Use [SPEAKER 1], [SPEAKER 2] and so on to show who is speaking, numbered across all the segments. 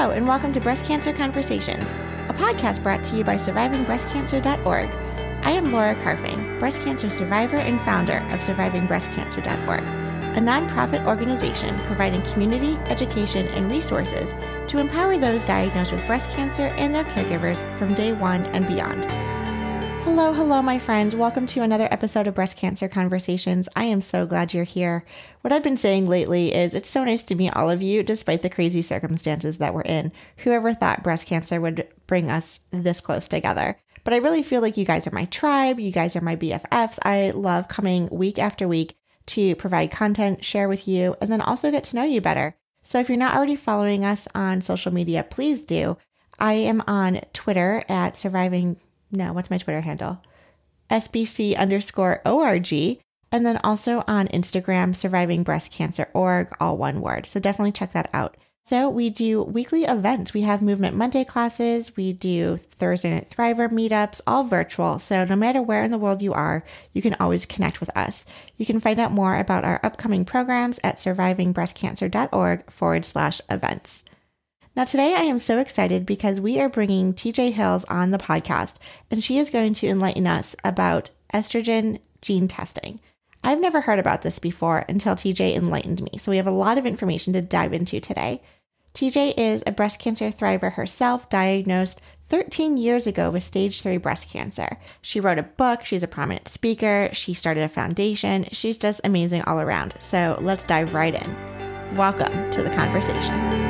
[SPEAKER 1] Hello, and welcome to Breast Cancer Conversations, a podcast brought to you by SurvivingBreastCancer.org. I am Laura Carfing, breast cancer survivor and founder of SurvivingBreastCancer.org, a nonprofit organization providing community, education, and resources to empower those diagnosed with breast cancer and their caregivers from day one and beyond. Hello, my friends. Welcome to another episode of Breast Cancer Conversations. I am so glad you're here. What I've been saying lately is it's so nice to meet all of you despite the crazy circumstances that we're in. Whoever thought breast cancer would bring us this close together? But I really feel like you guys are my tribe. You guys are my BFFs. I love coming week after week to provide content, share with you, and then also get to know you better. So if you're not already following us on social media, please do. I am on Twitter at what's my Twitter handle? SBC_ORG. And then also on Instagram, SurvivingBreastCancer.org, all one word. So definitely check that out. So we do weekly events. We have Movement Monday classes. We do Thursday Night Thriver meetups, all virtual. So no matter where in the world you are, you can always connect with us. You can find out more about our upcoming programs at SurvivingBreastCancer.org/events. Now, today I am so excited because we are bringing TJ Hills on the podcast, and she is going to enlighten us about estrogen gene testing. I've never heard about this before until TJ enlightened me, so we have a lot of information to dive into today. TJ is a breast cancer thriver herself, diagnosed 13 years ago with stage 3 breast cancer. She wrote a book, she's a prominent speaker, she started a foundation, she's just amazing all around. So let's dive right in. Welcome to the conversation.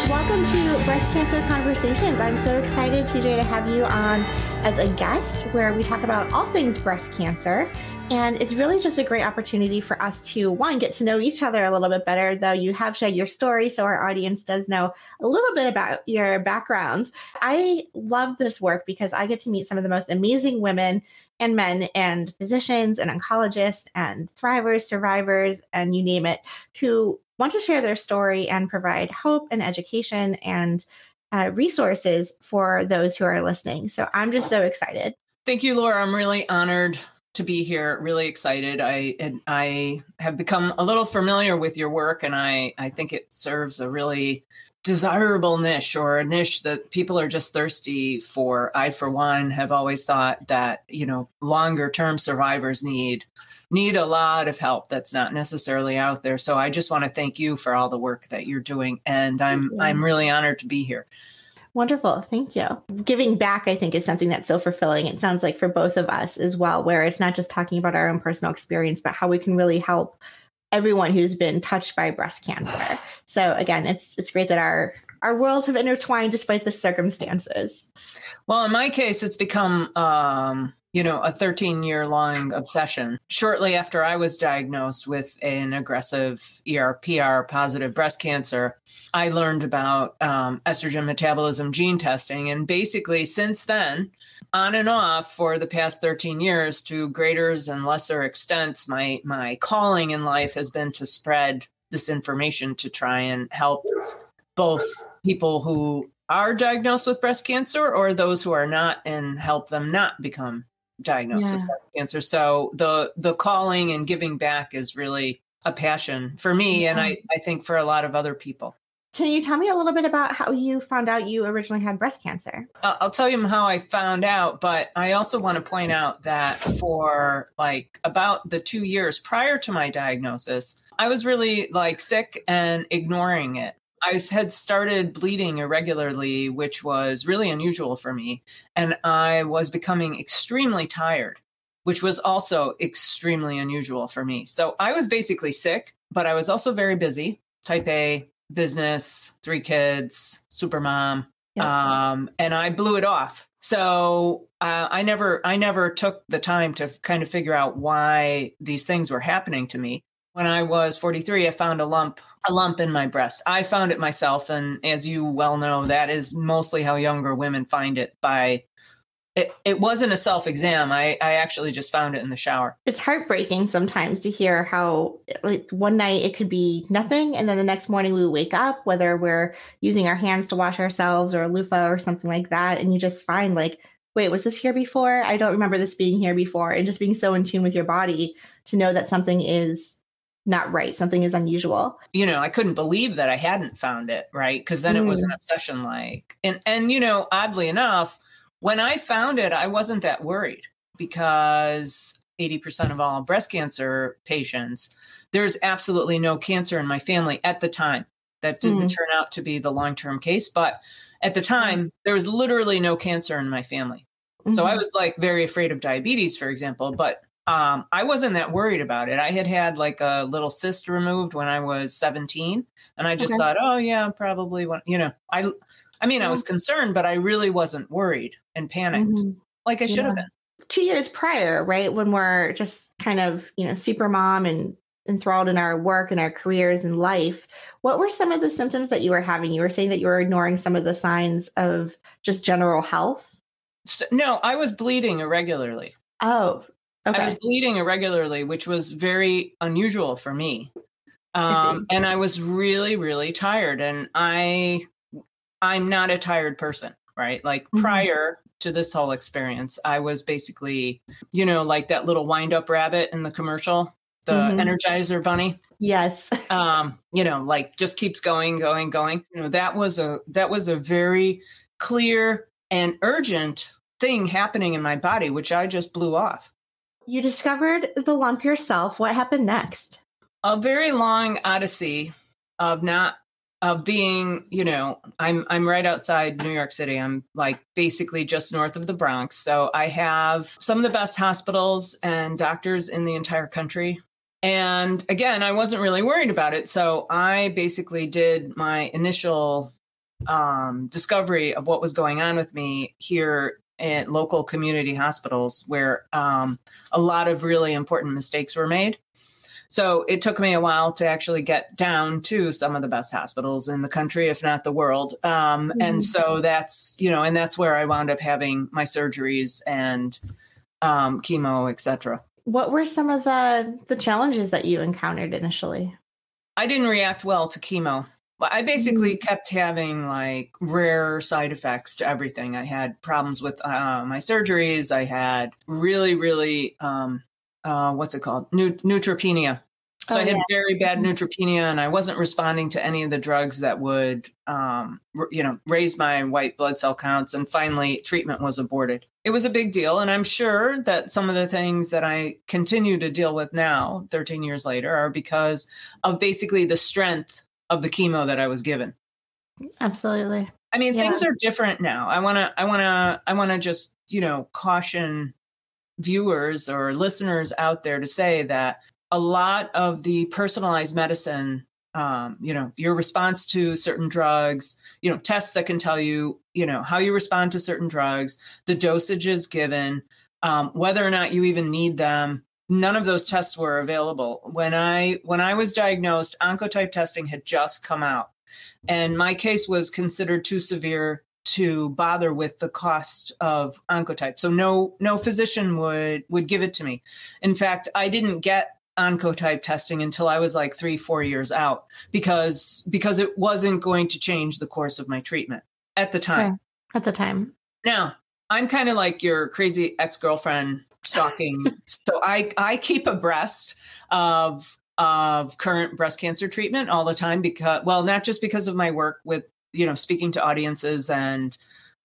[SPEAKER 1] Welcome to Breast Cancer Conversations. I'm so excited, TJ, to have you on as a guest where we talk about all things breast cancer. And it's really just a great opportunity for us to, one, get to know each other a little bit better, though you have shared your story, so our audience does know a little bit about your background. I love this work because I get to meet some of the most amazing women and men and physicians and oncologists and thrivers, survivors, and you name it, who want to share their story and provide hope and education and resources for those who are listening. So I'm just so excited.
[SPEAKER 2] Thank you, Laura. I'm really honored to be here. Really excited. I have become a little familiar with your work, and I think it serves a really desirable niche, or a niche that people are just thirsty for. I, for one, have always thought that, longer term survivors need a lot of help that's not necessarily out there. So I just want to thank you for all the work that you're doing. And I'm really honored to be here.
[SPEAKER 1] Wonderful. Thank you. Giving back, I think, is something that's so fulfilling. It sounds like for both of us as well, where it's not just talking about our own personal experience, but how we can really help everyone who's been touched by breast cancer. So again, it's great that our worlds have intertwined despite the circumstances.
[SPEAKER 2] Well, in my case, it's become, a 13-year-long obsession. Shortly after I was diagnosed with an aggressive ER/PR positive breast cancer, I learned about estrogen metabolism gene testing. And basically since then, on and off for the past 13 years, to greater and lesser extents, my calling in life has been to spread this information to try and help both people who are diagnosed with breast cancer or those who are not, and help them not become diagnosed with breast cancer. So the calling and giving back is really a passion for me, and I think for a lot of other people.
[SPEAKER 1] Can you tell me a little bit about how you found out you originally had breast cancer?
[SPEAKER 2] I'll tell you how I found out, but I also want to point out that for about the 2 years prior to my diagnosis, I was really sick and ignoring it. I had started bleeding irregularly, which was really unusual for me. And I was becoming extremely tired, which was also extremely unusual for me. So I was basically sick, but I was also very busy. Type A, business, 3 kids, super mom. And I blew it off. So I never took the time to kind of figure out why these things were happening to me. When I was 43, I found a lump in my breast. I found it myself. And as you well know, that is mostly how younger women find it. It wasn't a self-exam. I actually just found it in the shower.
[SPEAKER 1] It's heartbreaking sometimes to hear how one night it could be nothing. And then the next morning we wake up, whether we're using our hands to wash ourselves or a loofah or something like that. And you just find wait, was this here before? I don't remember this being here before. And just being so in tune with your body to know that something is not right. Something is unusual.
[SPEAKER 2] I couldn't believe that I hadn't found it, right? Because then it was an obsession and oddly enough, when I found it, I wasn't that worried because 80% of all breast cancer patients, there's absolutely no cancer in my family at the time. That didn't turn out to be the long-term case, but at the time, there was literally no cancer in my family. So I was like very afraid of diabetes, for example, but I wasn't that worried about it. I had like a little cyst removed when I was 17, and I just thought, oh yeah, probably I was concerned, but I really wasn't worried and panicked like I should have been.
[SPEAKER 1] 2 years prior, right? When we're just kind of, super mom and enthralled in our work and our careers and life, what were some of the symptoms that you were having? You were saying that you were ignoring some of the signs of just general health.
[SPEAKER 2] No, I was bleeding irregularly.
[SPEAKER 1] Oh, okay.
[SPEAKER 2] I was bleeding irregularly, which was very unusual for me. And I was really, really tired. And I'm not a tired person, right? Like prior to this whole experience, I was basically, like that little wind-up rabbit in the commercial, the Energizer bunny.
[SPEAKER 1] Yes.
[SPEAKER 2] Like just keeps going. That was a very clear and urgent thing happening in my body, which I just blew off.
[SPEAKER 1] You discovered the lump yourself. What happened next?
[SPEAKER 2] A very long odyssey of being, I'm right outside New York City. I'm like basically just north of the Bronx. So I have some of the best hospitals and doctors in the entire country. And again, I wasn't really worried about it. So I basically did my initial discovery of what was going on with me here at local community hospitals where a lot of really important mistakes were made. So it took me a while to actually get down to some of the best hospitals in the country, if not the world. And so that's, and that's where I wound up having my surgeries and chemo, et cetera.
[SPEAKER 1] What were some of the challenges that you encountered initially?
[SPEAKER 2] I didn't react well to chemo. I basically kept having like rare side effects to everything. I had problems with my surgeries. I had really, really, what's it called? Neutropenia. So I had very bad neutropenia, and I wasn't responding to any of the drugs that would, raise my white blood cell counts. And finally, treatment was aborted. It was a big deal. And I'm sure that some of the things that I continue to deal with now, 13 years later, are because of basically the strength of the chemo that I was given.
[SPEAKER 1] Absolutely.
[SPEAKER 2] I mean, things are different now. I want to just, caution viewers or listeners out there to say that a lot of the personalized medicine, your response to certain drugs, tests that can tell you, how you respond to certain drugs, the dosages given, whether or not you even need them. None of those tests were available. When I was diagnosed, oncotype testing had just come out, and my case was considered too severe to bother with the cost of oncotype. So no physician would give it to me. In fact, I didn't get oncotype testing until I was like 3-4 years out because it wasn't going to change the course of my treatment at the time.
[SPEAKER 1] Okay. At the time.
[SPEAKER 2] Now, I'm kind of like your crazy ex-girlfriend stalking. So I keep abreast of current breast cancer treatment all the time not just because of my work with, speaking to audiences and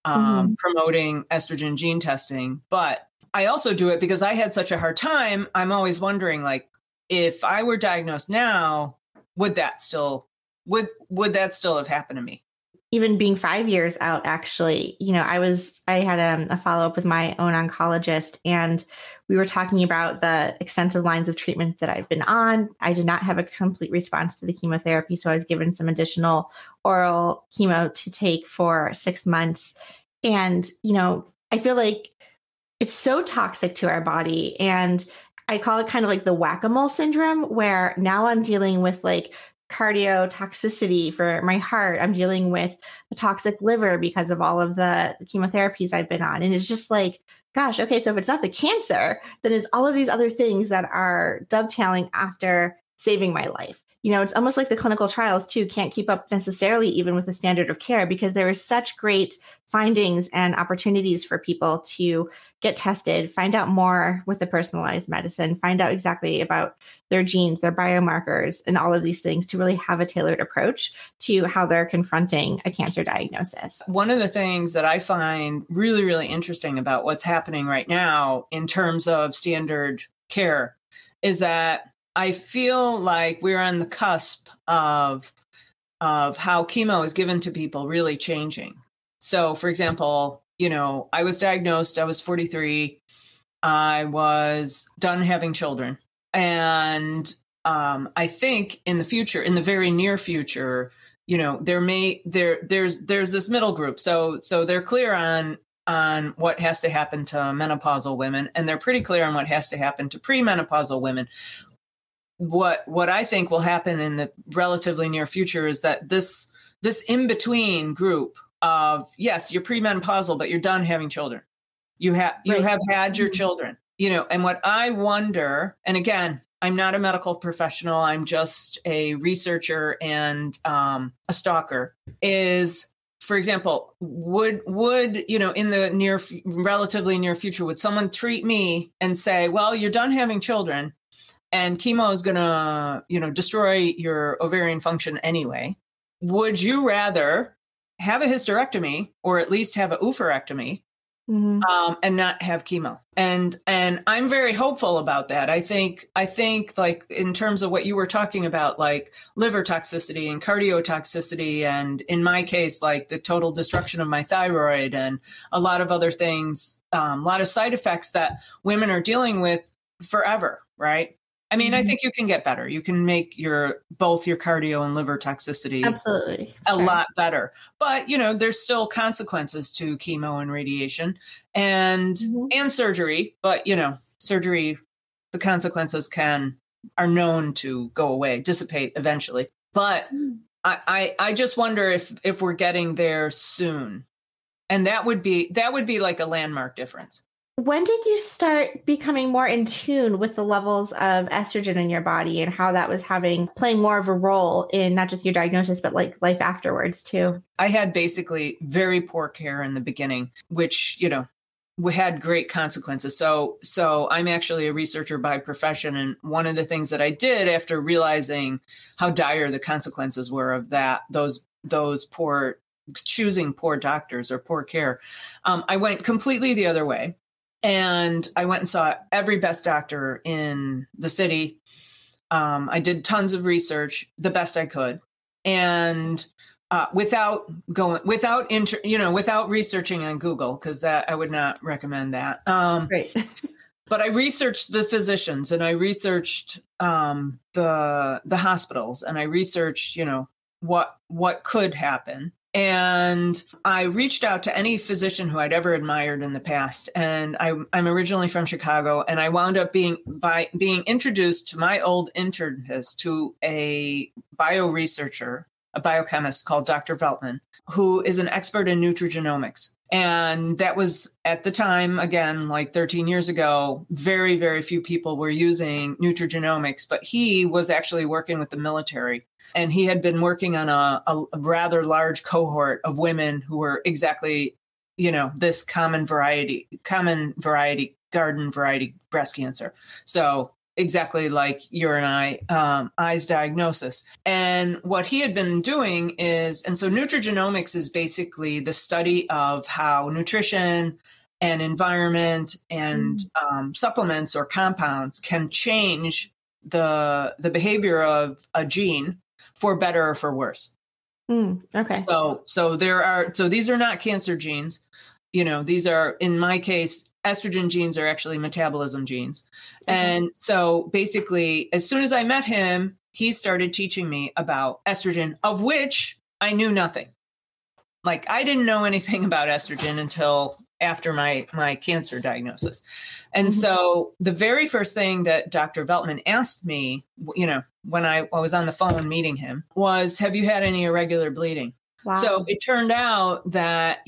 [SPEAKER 2] promoting estrogen gene testing, but I also do it because I had such a hard time. I'm always wondering, like, if I were diagnosed now, would that still have happened to me?
[SPEAKER 1] Even being 5 years out, actually, I had a follow-up with my own oncologist, and we were talking about the extensive lines of treatment that I've been on. I did not have a complete response to the chemotherapy, so I was given some additional oral chemo to take for 6 months. And, I feel like it's so toxic to our body. And I call it kind of like the whack-a-mole syndrome, where now I'm dealing with like cardiotoxicity for my heart. I'm dealing with a toxic liver because of all of the chemotherapies I've been on. And it's just like, gosh, okay, so if it's not the cancer, then it's all of these other things that are dovetailing after saving my life. it's almost like the clinical trials too can't keep up necessarily even with the standard of care, because there is such great findings and opportunities for people to get tested, find out more with the personalized medicine, find out exactly about their genes, their biomarkers, and all of these things to really have a tailored approach to how they're confronting a cancer diagnosis.
[SPEAKER 2] One of the things that I find really, really interesting about what's happening right now in terms of standard care is that I feel like we're on the cusp of how chemo is given to people really changing. So, for example, I was diagnosed, I was 43, I was done having children. And I think in the future, in the very near future, there's this middle group. So they're clear on what has to happen to menopausal women, and they're pretty clear on what has to happen to premenopausal women. What I think will happen in the relatively near future is that this in-between group of, yes, you're premenopausal, but you're done having children. You have had your children, and what I wonder, and again, I'm not a medical professional, I'm just a researcher and a stalker, is, for example, would in the relatively near future, would someone treat me and say, well, you're done having children and chemo is going to, destroy your ovarian function anyway. Would you rather have a hysterectomy or at least have a oophorectomy and not have chemo? And I'm very hopeful about that. I think like in terms of what you were talking about, like liver toxicity and cardiotoxicity, and in my case, like the total destruction of my thyroid and a lot of other things, a lot of side effects that women are dealing with forever, right? I mean, I think you can get better. You can make both your cardio and liver toxicity
[SPEAKER 1] absolutely
[SPEAKER 2] a lot better. But, there's still consequences to chemo and radiation and surgery. But, surgery, the consequences are known to go away, dissipate eventually. But I just wonder if we're getting there soon. And that would be like a landmark difference.
[SPEAKER 1] When did you start becoming more in tune with the levels of estrogen in your body and how that was playing more of a role in not just your diagnosis, but like life afterwards too?
[SPEAKER 2] I had basically very poor care in the beginning, which, we had great consequences. So I'm actually a researcher by profession. And one of the things that I did after realizing how dire the consequences were of that, those choosing poor doctors or poor care, I went completely the other way. And I went and saw every best doctor in the city. I did tons of research, the best I could, and without researching on Google, because I would not recommend that.
[SPEAKER 1] Right.
[SPEAKER 2] But I researched the physicians, and I researched the hospitals, and I researched what could happen. And I reached out to any physician who I'd ever admired in the past. And I'm originally from Chicago, and I wound up being introduced to my old internist, to a bioresearcher, a biochemist called Dr. Veltman, who is an expert in nutrigenomics. And that was, at the time, again, like 13 years ago, very, very few people were using nutrigenomics, but he was actually working with the military. And he had been working on a rather large cohort of women who were exactly, this common variety, garden variety breast cancer. So exactly like your and I's diagnosis. And what he had been doing so nutrigenomics is basically the study of how nutrition and environment and supplements or compounds can change the behavior of a gene for better or for worse.
[SPEAKER 1] Okay.
[SPEAKER 2] So these are not cancer genes. These are, in my case, estrogen genes are actually metabolism genes. Mm-hmm. And so basically, as soon as I met him, he started teaching me about estrogen, of which I knew nothing. Like, I didn't know anything about estrogen until after my cancer diagnosis. And so the very first thing that Dr. Veltman asked me, when I was on the phone meeting him, was, have you had any irregular bleeding?
[SPEAKER 1] Wow.
[SPEAKER 2] So it turned out that,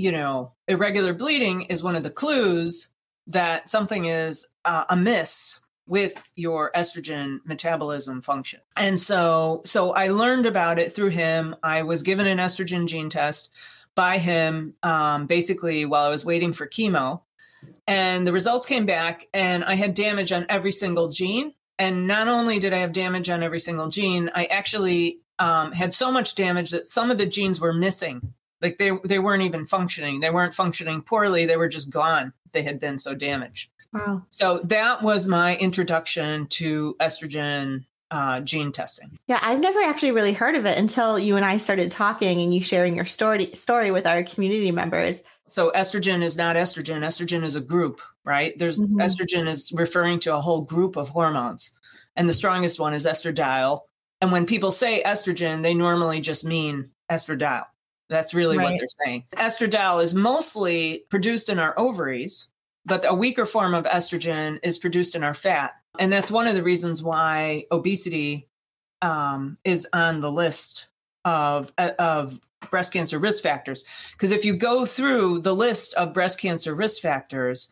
[SPEAKER 2] irregular bleeding is one of the clues that something is amiss with your estrogen metabolism function. And so I learned about it through him. I was given an estrogen gene test by him, basically while I was waiting for chemo. And the results came back and I had damage on every single gene. And not only did I have damage on every single gene, I actually had so much damage that some of the genes were missing. Like they weren't even functioning. They weren't functioning poorly. They were just gone. They had been so damaged.
[SPEAKER 1] Wow.
[SPEAKER 2] So that was my introduction to estrogen gene testing.
[SPEAKER 1] Yeah, I've never actually really heard of it until you and I started talking and you sharing your story with our community members.
[SPEAKER 2] So estrogen is not estrogen. Estrogen is a group, right? Estrogen is referring to a whole group of hormones. And the strongest one is estradiol. And when people say estrogen, they normally just mean estradiol. That's really what they're saying. Estradiol is mostly produced in our ovaries, but a weaker form of estrogen is produced in our fat. And that's one of the reasons why obesity is on the list of breast cancer risk factors. Because if you go through the list of breast cancer risk factors,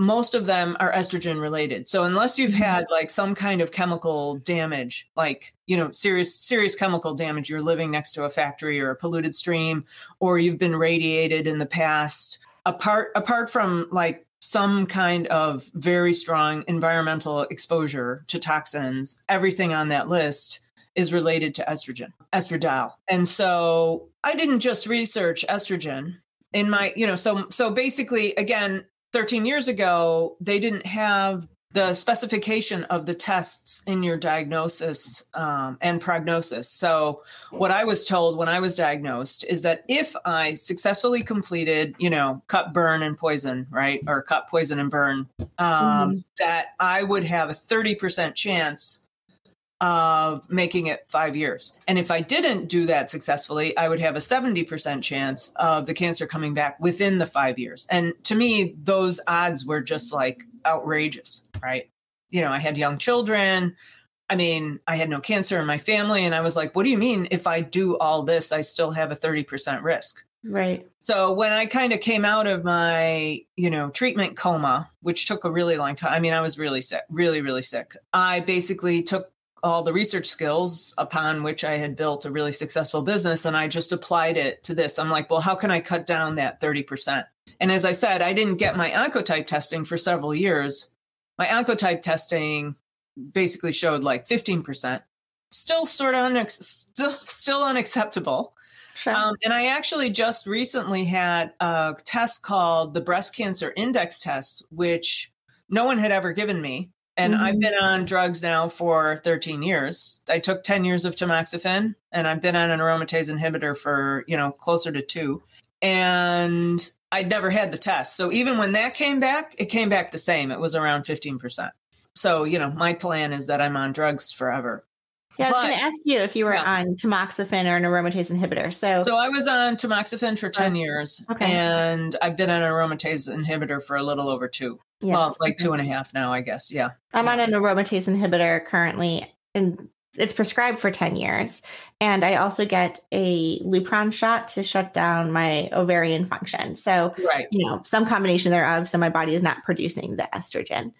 [SPEAKER 2] most of them are estrogen related. So unless you've had like some kind of chemical damage, like, serious chemical damage, you're living next to a factory or a polluted stream, or you've been radiated in the past, apart from like some kind of very strong environmental exposure to toxins, everything on that list is related to estradiol. And so I didn't just research estrogen in my, so basically, again, 13 years ago, they didn't have the specification of the tests in your diagnosis and prognosis. So what I was told when I was diagnosed is that if I successfully completed, cut, burn, and poison, right? Or cut, poison, and burn, that I would have a 30% chance of making it 5 years. And if I didn't do that successfully, I would have a 70% chance of the cancer coming back within the 5 years. And to me, those odds were just like outrageous, right? I had young children. I mean, I had no cancer in my family. And I was like, what do you mean if I do all this, I still have a 30% risk?
[SPEAKER 1] Right.
[SPEAKER 2] So when I kind of came out of my, treatment coma, which took a really long time, I mean, I was really sick, really, really sick. I basically took all the research skills upon which I had built a really successful business, and I just applied it to this. I'm like, well, how can I cut down that 30%? And as I said, I didn't get my oncotype testing for several years. My oncotype testing basically showed like 15%, still sort of still unacceptable.
[SPEAKER 1] Sure.
[SPEAKER 2] And I actually just recently had a test called the breast cancer index test, which no one had ever given me. And I've been on drugs now for 13 years. I took 10 years of tamoxifen, and I've been on an aromatase inhibitor for, closer to 2. And I'd never had the test. So even when that came back, it came back the same. It was around 15%. So, my plan is that I'm on drugs forever.
[SPEAKER 1] Yeah, I was going to ask you if you were on tamoxifen or an aromatase inhibitor. So
[SPEAKER 2] I was on tamoxifen for 10 years, and I've been on an aromatase inhibitor for a little over 2. Yes. Well, like 2.5 now, I guess. Yeah.
[SPEAKER 1] I'm on an aromatase inhibitor currently, and it's prescribed for 10 years. And I also get a Lupron shot to shut down my ovarian function. So, some combination thereof. So my body is not producing the estrogen.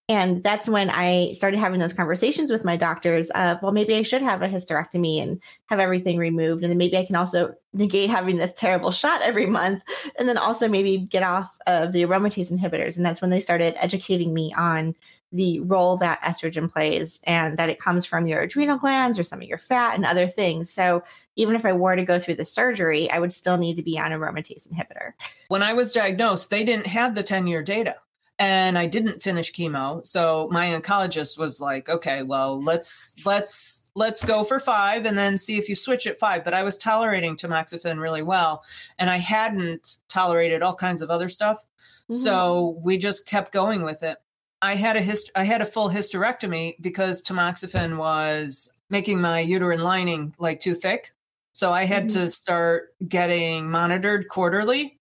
[SPEAKER 1] And that's when I started having those conversations with my doctors of, well, maybe I should have a hysterectomy and have everything removed. And then maybe I can also negate having this terrible shot every month. And then also maybe get off of the aromatase inhibitors. And that's when they started educating me on the role that estrogen plays and that it comes from your adrenal glands or some of your fat and other things. So even if I were to go through the surgery, I would still need to be on a aromatase inhibitor.
[SPEAKER 2] When I was diagnosed, they didn't have the 10-year data. And I didn't finish chemo. So my oncologist was like, okay, well, let's go for 5 and then see if you switch at 5. But I was tolerating tamoxifen really well. And I hadn't tolerated all kinds of other stuff. So we just kept going with it. I had a full hysterectomy because tamoxifen was making my uterine lining like too thick. So I had to start getting monitored quarterly.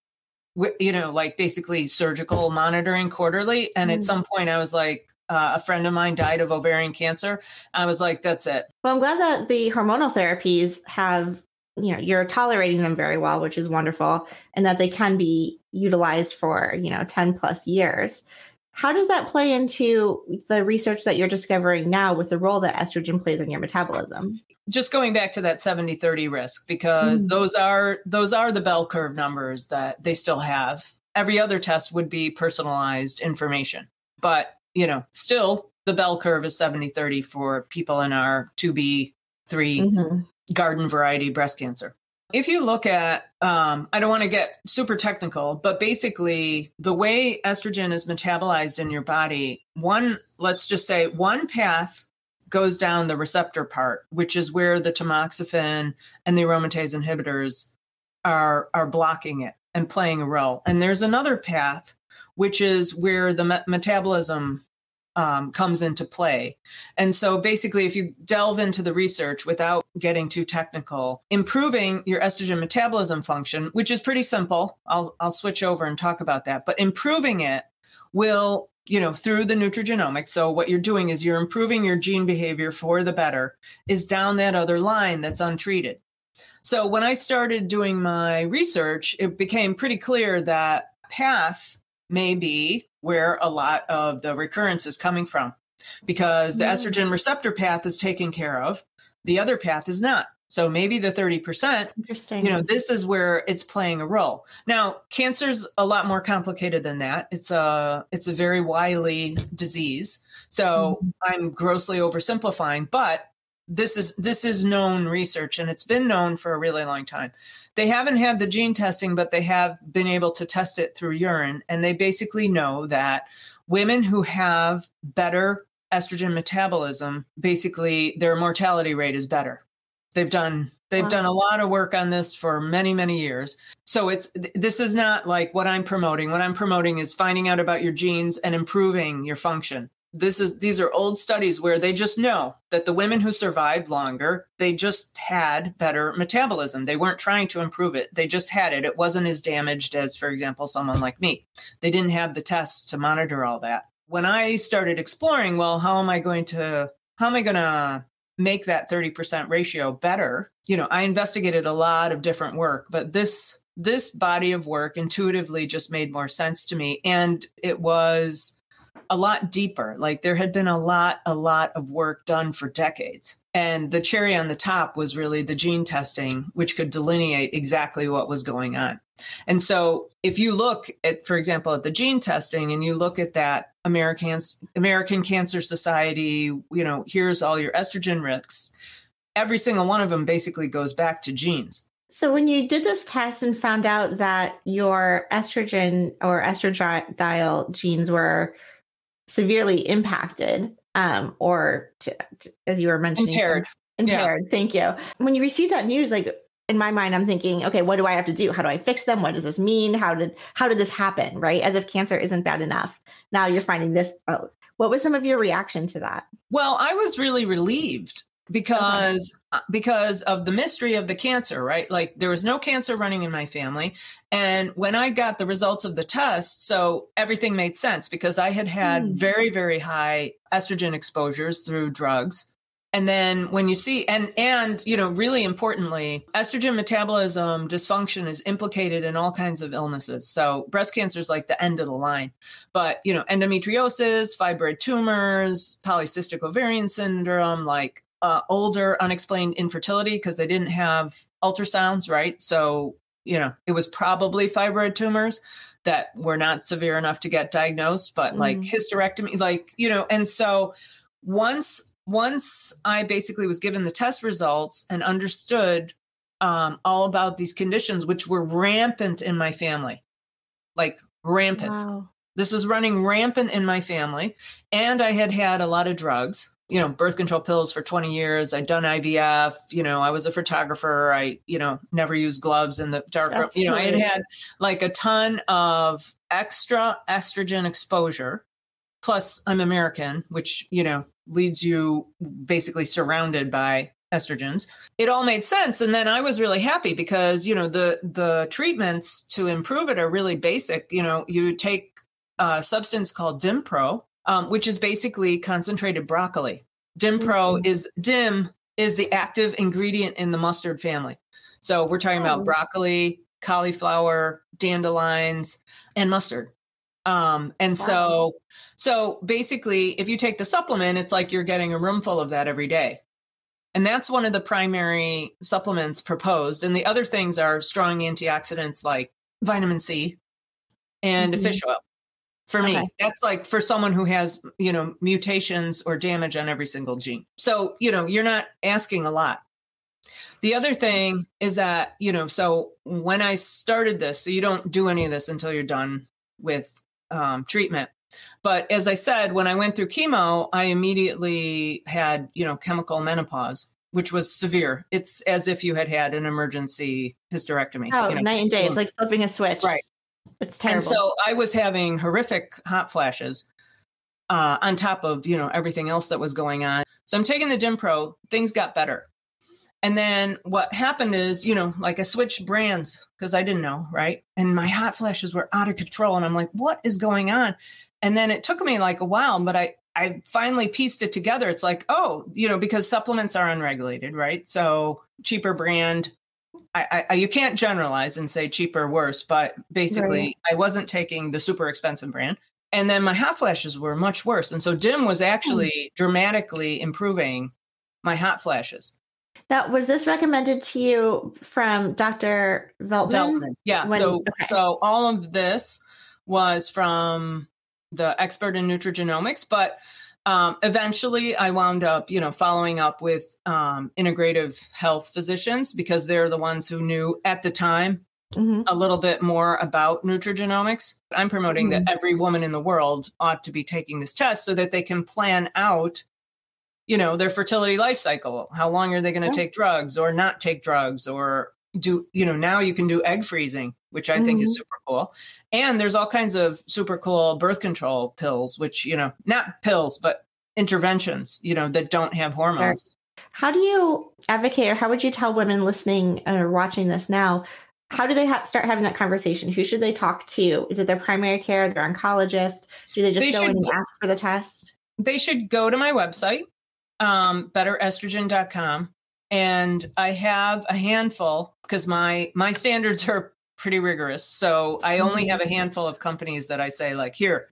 [SPEAKER 2] Like basically surgical monitoring quarterly. And at some point I was like, a friend of mine died of ovarian cancer. I was like, that's it.
[SPEAKER 1] Well, I'm glad that the hormonal therapies have, you're tolerating them very well, which is wonderful. And that they can be utilized for, 10 plus years. How does that play into the research that you're discovering now with the role that estrogen plays in your metabolism?
[SPEAKER 2] Just going back to that 70-30 risk, because those are the bell curve numbers that they still have. Every other test would be personalized information. But, still the bell curve is 70-30 for people in our 2B3 garden variety breast cancer. If you look at, I don't want to get super technical, but basically the way estrogen is metabolized in your body, let's just say one path goes down the receptor part, which is where the tamoxifen and the aromatase inhibitors are blocking it and playing a role. And there's another path, which is where the metabolism comes into play. And so basically, if you delve into the research without getting too technical, improving your estrogen metabolism function, which is pretty simple, I'll switch over and talk about that, but improving it will, through the nutrigenomics. So what you're doing is you're improving your gene behavior for the better, is down that other line that's untreated. So when I started doing my research, it became pretty clear that path may be where a lot of the recurrence is coming from, because the estrogen receptor path is taken care of. The other path is not. So maybe the 30%,
[SPEAKER 1] Interesting.
[SPEAKER 2] This is where it's playing a role. Now, cancer's a lot more complicated than that. It's a very wily disease. So I'm grossly oversimplifying, but this is known research, and it's been known for a really long time. They haven't had the gene testing, but they have been able to test it through urine. And they basically know that women who have better estrogen metabolism, basically their mortality rate is better. They've done a lot of work on this for many, many years. So this is not like what I'm promoting. What I'm promoting is finding out about your genes and improving your function. These are old studies where they just know that the women who survived longer, they just had better metabolism. They weren't trying to improve it. They just had it. It wasn't as damaged as, for example, someone like me. They didn't have the tests to monitor all that. When I started exploring, well, how am I going to make that 30% ratio better? I investigated a lot of different work, but this body of work intuitively just made more sense to me. And it was a lot deeper. Like there had been a lot of work done for decades. And the cherry on the top was really the gene testing, which could delineate exactly what was going on. And so if you look at, for example, at the gene testing and you look at that American Cancer Society, here's all your estrogen risks, every single one of them basically goes back to genes.
[SPEAKER 1] So when you did this test and found out that your estrogen or estradiol genes were severely impacted, or as you were mentioning,
[SPEAKER 2] impaired.
[SPEAKER 1] Yeah. Thank you. When you receive that news, like in my mind, I'm thinking, okay, what do I have to do? How do I fix them? What does this mean? How did this happen? Right? As if cancer isn't bad enough. Now you're finding this. Oh, what was some of your reaction to that?
[SPEAKER 2] Well, I was really relieved because of the mystery of the cancer, right? Like there was no cancer running in my family. And when I got the results of the test, so everything made sense because I had very, very high estrogen exposures through drugs. And then when you see, and really importantly, estrogen metabolism dysfunction is implicated in all kinds of illnesses. So breast cancer is like the end of the line, but endometriosis, fibroid tumors, polycystic ovarian syndrome, like older unexplained infertility because they didn't have ultrasounds, right? So, it was probably fibroid tumors that were not severe enough to get diagnosed, but like hysterectomy, and so once I basically was given the test results and understood all about these conditions, which were rampant in my family, like rampant. Wow. This was running rampant in my family. And I had a lot of drugs, birth control pills for 20 years. I'd done IVF, I was a photographer. I, never used gloves in the dark room. I had like a ton of extra estrogen exposure. Plus I'm American, which, leads you basically surrounded by estrogens. It all made sense. And then I was really happy because, the treatments to improve it are really basic. You take a substance called Dimpro, which is basically concentrated broccoli. Dimpro is the active ingredient in the mustard family. So we're talking about broccoli, cauliflower, dandelions, and mustard. And
[SPEAKER 1] Wow.
[SPEAKER 2] so basically, if you take the supplement, it's like you're getting a room full of that every day. And that's one of the primary supplements proposed. And the other things are strong antioxidants like vitamin C and
[SPEAKER 1] Mhm.
[SPEAKER 2] fish oil. For
[SPEAKER 1] Okay.
[SPEAKER 2] me, that's like for someone who has, mutations or damage on every single gene. So, you're not asking a lot. The other thing is that, so when I started this, so you don't do any of this until you're done with treatment. But as I said, when I went through chemo, I immediately had, chemical menopause, which was severe. It's as if you had had an emergency hysterectomy,
[SPEAKER 1] Oh, night and day. It's like flipping a switch.
[SPEAKER 2] Right.
[SPEAKER 1] It's
[SPEAKER 2] And
[SPEAKER 1] terrible.
[SPEAKER 2] so I was having horrific hot flashes on top of, everything else that was going on. So I'm taking the Dimpro, things got better. And then what happened is, like I switched brands because I didn't know, right? And my hot flashes were out of control. And I'm like, what is going on? And then it took me like a while, but I finally pieced it together. It's like, oh, because supplements are unregulated, right? So cheaper brand. You can't generalize and say cheaper or worse, but basically
[SPEAKER 1] Right.
[SPEAKER 2] I wasn't taking the super expensive brand. And then my hot flashes were much worse. And so DIM was actually dramatically improving my hot flashes.
[SPEAKER 1] Now, was this recommended to you from Dr. Veltman?
[SPEAKER 2] Veltman. Yeah.
[SPEAKER 1] Okay.
[SPEAKER 2] So all of this was from the expert in nutrigenomics, but eventually I wound up, following up with integrative health physicians because they're the ones who knew at the time
[SPEAKER 1] Mm-hmm.
[SPEAKER 2] a little bit more about nutrigenomics. I'm promoting that every woman in the world ought to be taking this test so that they can plan out their fertility life cycle. How long are they going to take drugs or not take drugs or do, now you can do egg freezing, which I think is super cool. And there's all kinds of super cool birth control pills, which, not pills, but interventions, that don't have hormones.
[SPEAKER 1] Sure. How do you advocate or how would you tell women listening or watching this now? How do they start having that conversation? Who should they talk to? Is it their primary care, their oncologist? Do they just go in and ask for the test?
[SPEAKER 2] They should go to my website, betterestrogen.com. And I have a handful because my standards are pretty rigorous. So I only have a handful of companies that I say like, here,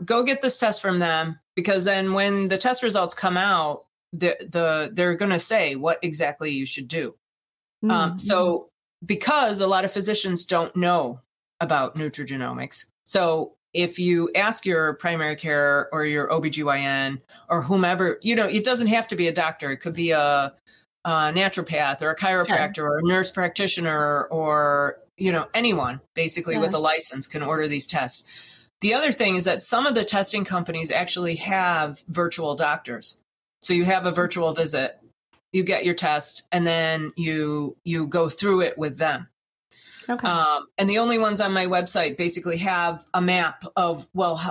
[SPEAKER 2] go get this test from them, because then when the test results come out, they're going to say what exactly you should do. So because a lot of physicians don't know about nutrigenomics. So if you ask your primary care or your OBGYN or whomever, it doesn't have to be a doctor. It could be a naturopath or a chiropractor or a nurse practitioner or, anyone basically with a license can order these tests. The other thing is that some of the testing companies actually have virtual doctors. So you have a virtual visit, you get your test, and then you go through it with them.
[SPEAKER 1] Okay.
[SPEAKER 2] And the only ones on my website basically have a map of,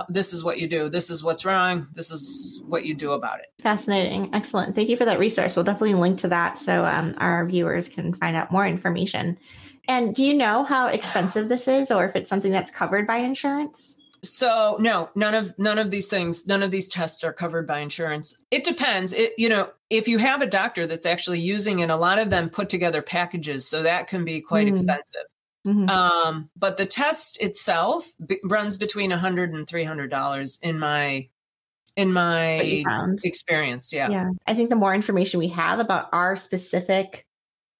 [SPEAKER 2] this is what you do. This is what's wrong. This is what you do about it.
[SPEAKER 1] Fascinating. Excellent. Thank you for that resource. We'll definitely link to that so our viewers can find out more information. And do you know how expensive this is or if it's something that's covered by insurance?
[SPEAKER 2] So no, none of these things, none of these tests are covered by insurance. It depends. If you have a doctor that's actually using it, a lot of them put together packages, so that can be quite expensive. But the test itself runs between $100 and $300 in my experience. Yeah.
[SPEAKER 1] I think the more information we have about our specific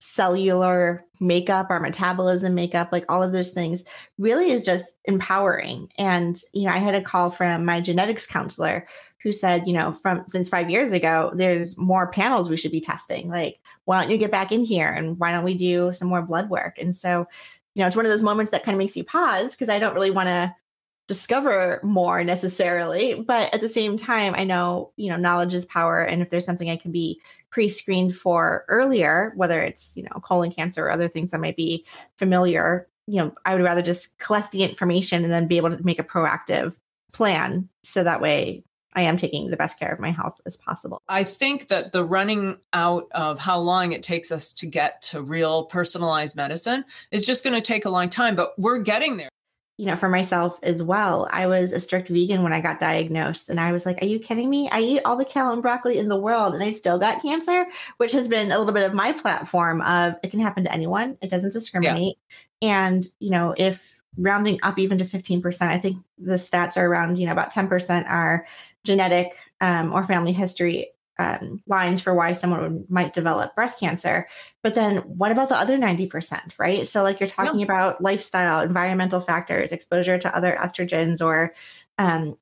[SPEAKER 1] cellular makeup, our metabolism makeup, like all of those things really is just empowering. And, I had a call from my genetics counselor who said, since 5 years ago, there's more panels we should be testing. Like, why don't you get back in here and why don't we do some more blood work? And so, it's one of those moments that kind of makes you pause because I don't really want to discover more necessarily. But at the same time, I know, knowledge is power. And if there's something I can be pre-screened for earlier, whether it's, colon cancer or other things that might be familiar, I would rather just collect the information and then be able to make a proactive plan. So that way I am taking the best care of my health as possible.
[SPEAKER 2] I think that the running out of how long it takes us to get to real personalized medicine is just going to take a long time, but we're getting there.
[SPEAKER 1] For myself as well, I was a strict vegan when I got diagnosed. And I was like, are you kidding me? I eat all the kale and broccoli in the world and I still got cancer, which has been a little bit of my platform of it can happen to anyone. It doesn't discriminate. Yeah. And, if rounding up even to 15%. I think the stats are around, about 10% are genetic or family history lines for why someone might develop breast cancer. But then what about the other 90%, right? So like you're talking about lifestyle, environmental factors, exposure to other estrogens or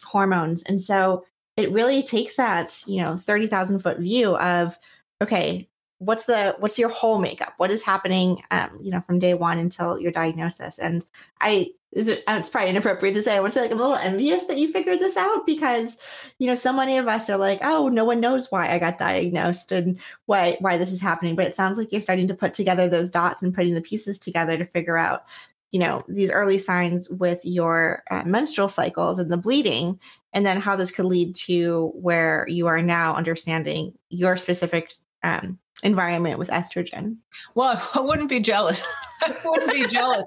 [SPEAKER 1] hormones. And so it really takes that, 30,000 foot view of, okay, what's your whole makeup? What is happening, from day one until your diagnosis? And it's probably inappropriate to say, I would say like I'm a little envious that you figured this out because, so many of us are like, oh, no one knows why I got diagnosed and why this is happening. But it sounds like you're starting to put together those dots and putting the pieces together to figure out, these early signs with your menstrual cycles and the bleeding, and then how this could lead to where you are now understanding your specific environment with estrogen.
[SPEAKER 2] Well, I wouldn't be jealous. I wouldn't be jealous,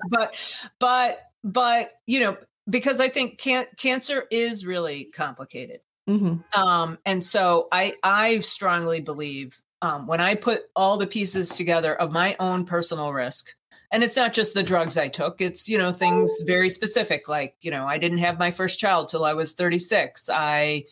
[SPEAKER 2] but because I think cancer is really complicated. Mm-hmm. And so I strongly believe when I put all the pieces together of my own personal risk, and it's not just the drugs I took, it's, things very specific. Like, I didn't have my first child till I was 36. I'm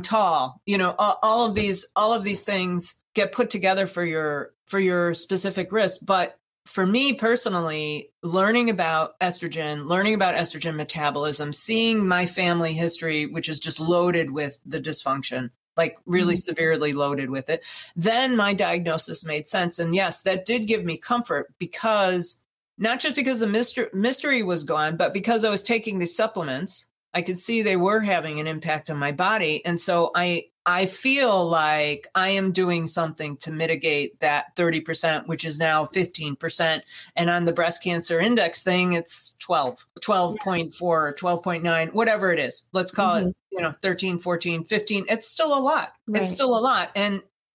[SPEAKER 2] tall, all of these things get put together for your specific risk. But for me personally, learning about estrogen metabolism, seeing my family history, which is just loaded with the dysfunction, like really severely loaded with it, then my diagnosis made sense. And yes, that did give me comfort because not just because the mystery was gone, but because I was taking these supplements, I could see they were having an impact on my body. And so I feel like I am doing something to mitigate that 30%, which is now 15%. And on the breast cancer index thing, it's 12.4, 12.9, whatever it is. Let's call it, 13, 14, 15. It's still a lot. Right. It's still a lot.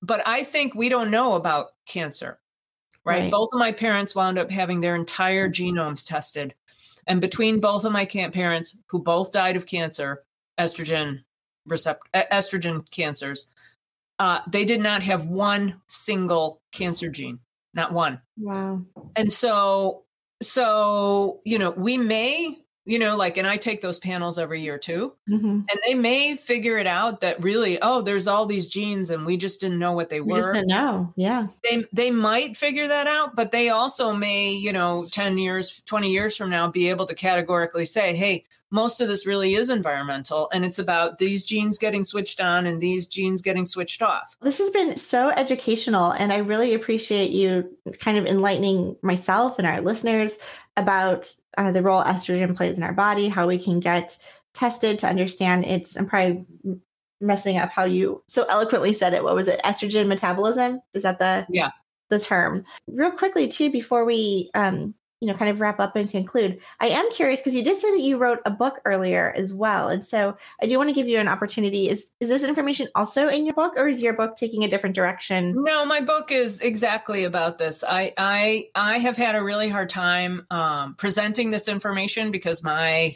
[SPEAKER 2] But I think we don't know about cancer, right? Both of my parents wound up having their entire genomes tested. And between both of my parents, who both died of cancer, estrogen cancers, they did not have one single cancer gene, not one.
[SPEAKER 1] Wow.
[SPEAKER 2] And so, we may, and I take those panels every year too, and they may figure it out that really, there's all these genes and we just didn't know what they were.
[SPEAKER 1] We just didn't know. Yeah.
[SPEAKER 2] They might figure that out, but they also may, 10 years, 20 years from now, be able to categorically say, hey, most of this really is environmental and it's about these genes getting switched on and these genes getting switched off.
[SPEAKER 1] This has been so educational, and I really appreciate you kind of enlightening myself and our listeners about the role estrogen plays in our body, how we can get tested to understand I'm probably messing up how you so eloquently said it. What was it? Estrogen metabolism? Is that the term? Real quickly too, before we kind of wrap up and conclude, I am curious because you did say that you wrote a book earlier as well. And so I do want to give you an opportunity. Is this information also in your book, or is your book taking a different direction?
[SPEAKER 2] No, my book is exactly about this. I have had a really hard time presenting this information because my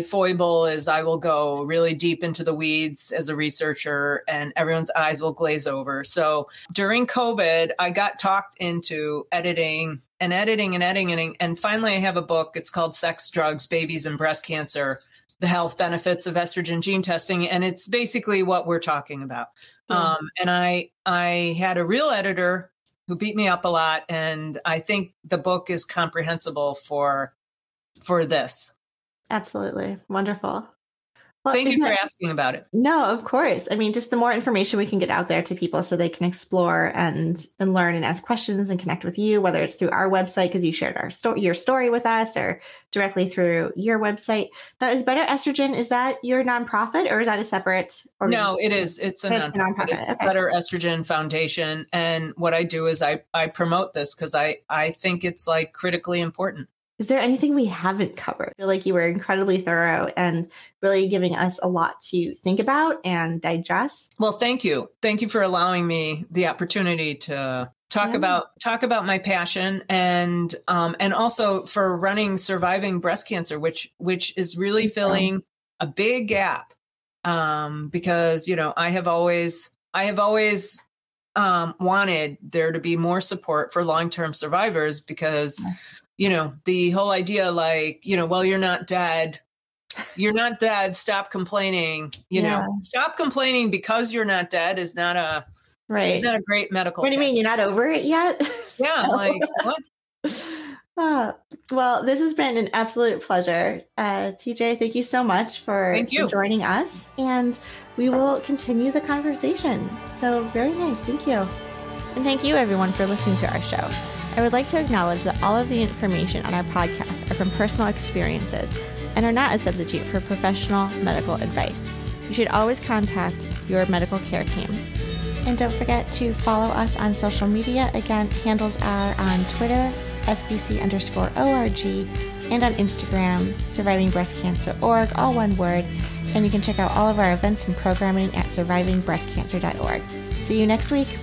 [SPEAKER 2] foible is I will go really deep into the weeds as a researcher and everyone's eyes will glaze over. So during COVID, I got talked into editing. And finally I have a book. It's called Sex, Drugs, Babies, and Breast Cancer, the Health Benefits of Estrogen Gene Testing. And it's basically what we're talking about. And I had a real editor who beat me up a lot. And I think the book is comprehensible for this.
[SPEAKER 1] Absolutely. Wonderful. Well,
[SPEAKER 2] thank you for asking about it.
[SPEAKER 1] No, of course. I mean, just the more information we can get out there to people so they can explore and learn and ask questions and connect with you, whether it's through our website, because you shared your story with us, or directly through your website. Now, is Better Estrogen, is that your nonprofit or is that a separate organization?
[SPEAKER 2] No, it is. It's a nonprofit. It's okay. Better Estrogen Foundation. And what I do is I promote this because I think it's like critically important.
[SPEAKER 1] Is there anything we haven't covered? I feel like you were incredibly thorough and really giving us a lot to think about and digest.
[SPEAKER 2] Well, thank you. Thank you for allowing me the opportunity to talk about my passion and also for running Surviving Breast Cancer, which is really filling a big gap. Because, I have always wanted there to be more support for long-term survivors because the whole idea like, well, you're not dead. You're not dead. Stop complaining. Stop complaining because you're not dead is not a great medical.
[SPEAKER 1] What do you mean? You're not over it yet?
[SPEAKER 2] Yeah. Like what?
[SPEAKER 1] Well, this has been an absolute pleasure. TJ, thank you so much for joining us, and we will continue the conversation. So very nice. Thank you. And thank you everyone for listening to our show. I would like to acknowledge that all of the information on our podcast are from personal experiences and are not a substitute for professional medical advice. You should always contact your medical care team. And don't forget to follow us on social media. Again, handles are on Twitter, SBC_ORG, and on Instagram, SurvivingBreastCancer.org, all one word. And you can check out all of our events and programming at SurvivingBreastCancer.org. See you next week.